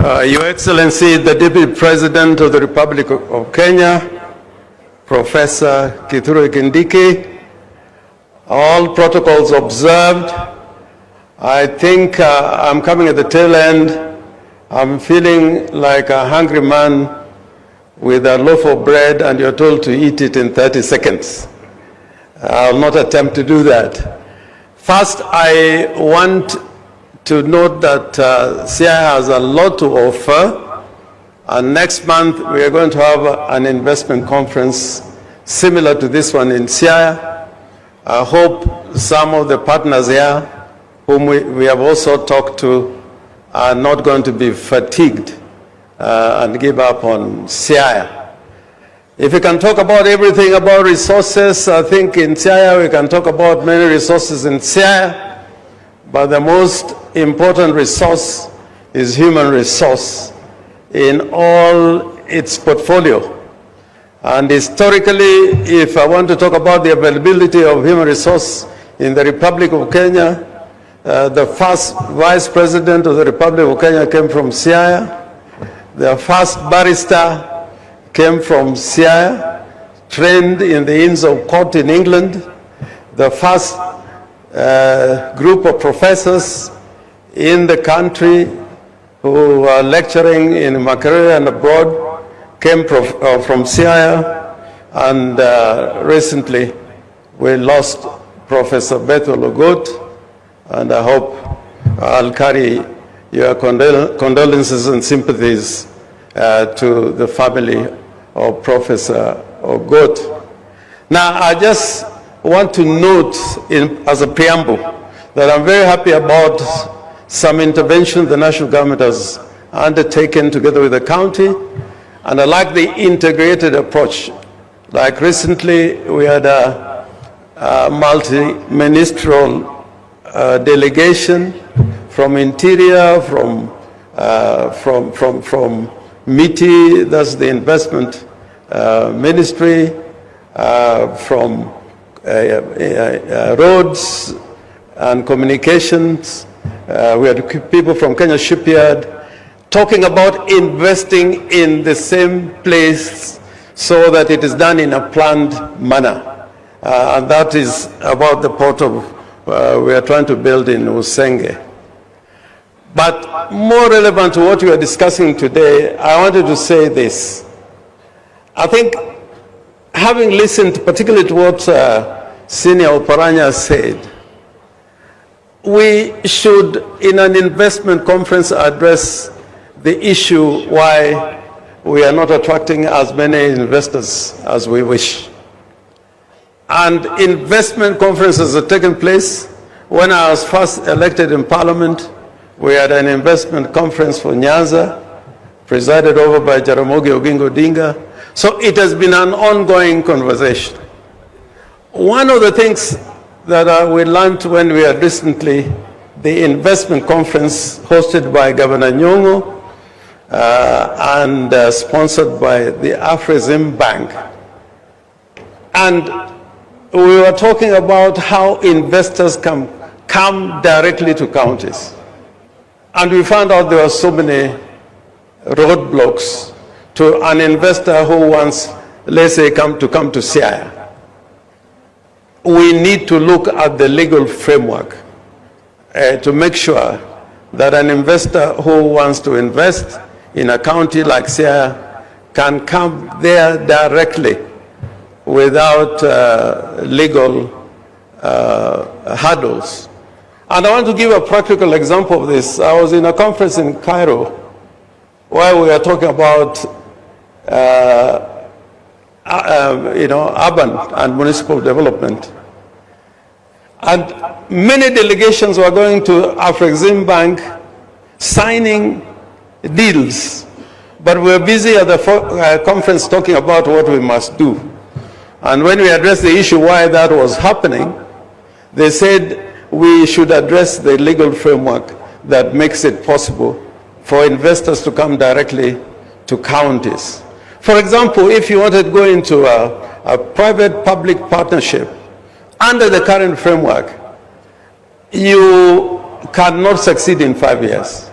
Your Excellency, the Deputy President of the Republic of Kenya, Professor Kithure Kindiki, all protocols observed. I think I'm coming at the tail end. I'm feeling like a hungry man with a loaf of bread and you're told to eat it in 30 seconds. I'll not attempt to do that. First, I want to note that CI has a lot to offer, and next month we are going to have an investment conference similar to this one in CI. I hope some of the partners here, whom we have also talked to, are not going to be fatigued and give up on CI. If we can talk about everything about resources, I think in CI we can talk about many resources in CI. But the most important resource is human resource in all its portfolio. And historically, if I want to talk about the availability of human resource in the Republic of Kenya, the first Vice President of the Republic of Kenya came from Siaya. The first barrister came from Siaya, trained in the Inns of Court in England. The first group of professors in the country who are lecturing in Makerere and abroad came from Siaya, and recently we lost Professor Bethel Ogot, and I hope I'll carry your condolences and sympathies to the family of Professor Ogot. Now, I just want to note as a preamble that I'm very happy about some intervention the national government has undertaken together with the county, and I like the integrated approach. Like recently we had a multi-ministerial delegation from Interior, from MITI, that's the investment ministry, from roads and communications. We had people from Kenya Shipyard talking about investing in the same place so that it is done in a planned manner. And that is about the port of we are trying to build in Usenge. But more relevant to what we are discussing today, I wanted to say this. I think, having listened particularly to what Senior Oparanya said, we should, in an investment conference, address the issue why we are not attracting as many investors as we wish. And investment conferences have taken place. When I was first elected in Parliament, we had an investment conference for Nyanza, presided over by Jaramogi Oginga Odinga. So it has been an ongoing conversation. One of the things that we learned when we had recently the investment conference hosted by Governor Nyong'o and sponsored by the Afrexim Bank. And we were talking about how investors can come directly to counties. And we found out there were so many roadblocks to an investor who wants, let's say, come to Siaya. We need to look at the legal framework to make sure that an investor who wants to invest in a county like Siaya can come there directly without legal hurdles. And I want to give a practical example of this. I was in a conference in Cairo where we were talking about urban and municipal development. And many delegations were going to Afrexim Bank signing deals. But we were busy at the conference talking about what we must do. And when we addressed the issue why that was happening, they said we should address the legal framework that makes it possible for investors to come directly to counties. For example, if you wanted to go into a private-public partnership under the current framework, you cannot succeed in 5 years.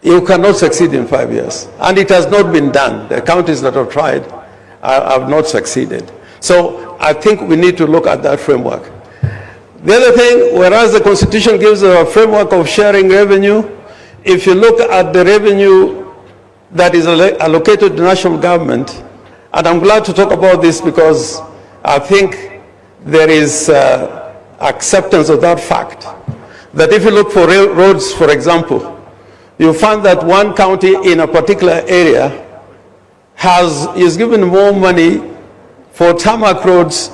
You cannot succeed in 5 years. And it has not been done. The counties that have tried have not succeeded. So I think we need to look at that framework. The other thing, whereas the Constitution gives a framework of sharing revenue, if you look at the revenue that is allocated to national government, and I'm glad to talk about this because I think there is acceptance of that fact, that if you look for roads, for example, you find that one county in a particular area is given more money for tarmac roads,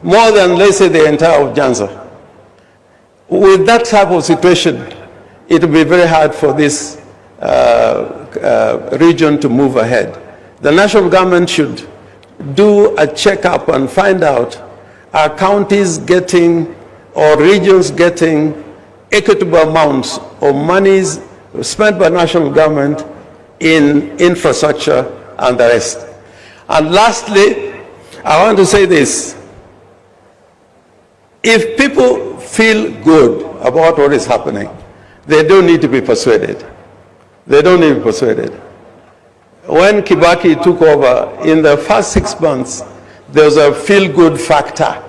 more than, let's say, the entire of Nyanza. With that type of situation, it will be very hard for this region to move ahead. The national government should do a checkup and find out, are counties getting or regions getting equitable amounts of monies spent by national government in infrastructure and the rest. And lastly, I want to say this. If people feel good about what is happening, they don't need to be persuaded. They don't need to be persuaded. When Kibaki took over, in the first 6 months, there was a feel-good factor.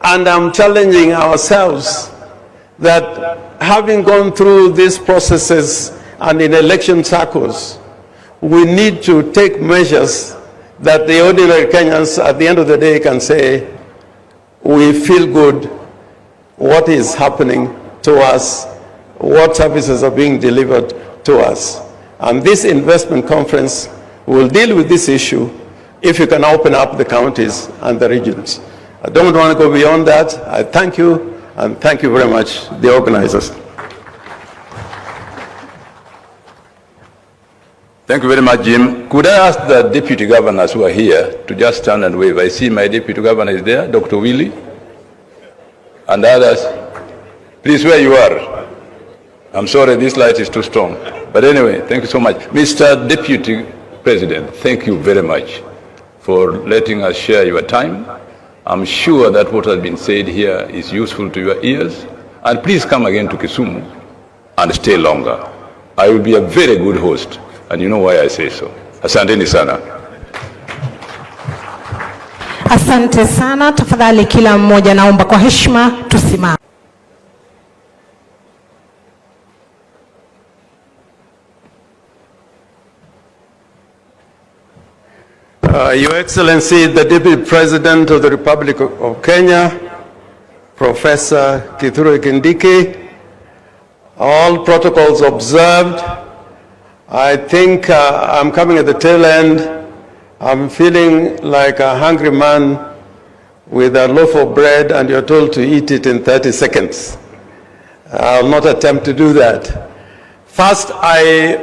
And I'm challenging ourselves that having gone through these processes and in election cycles, we need to take measures that the ordinary Kenyans at the end of the day can say, we feel good, what is happening to us, what services are being delivered to us. And this investment conference will deal with this issue if you can open up the counties and the regions. I don't want to go beyond that. I thank you, and thank you very much, the organizers. Thank you very much, Jim. Could I ask the deputy governors who are here to just stand and wave? I see my deputy governor is there, Dr. Willie, and others. Please, where you are. I'm sorry, this light is too strong. But anyway, thank you so much. Mr. Deputy President, thank you very much for letting us share your time. I'm sure that what has been said here is useful to your ears. And please come again to Kisumu and stay longer. I will be a very good host. And you know why I say so. Asanteni sana. Asante sana. Tafadhali kila mmoja naomba kwa heshima tusimame. Your Excellency, the Deputy President of the Republic of Kenya, Professor Kithure Kindiki, all protocols observed. I think I'm coming at the tail end. I'm feeling like a hungry man with a loaf of bread and you're told to eat it in 30 seconds. I'll not attempt to do that. First, I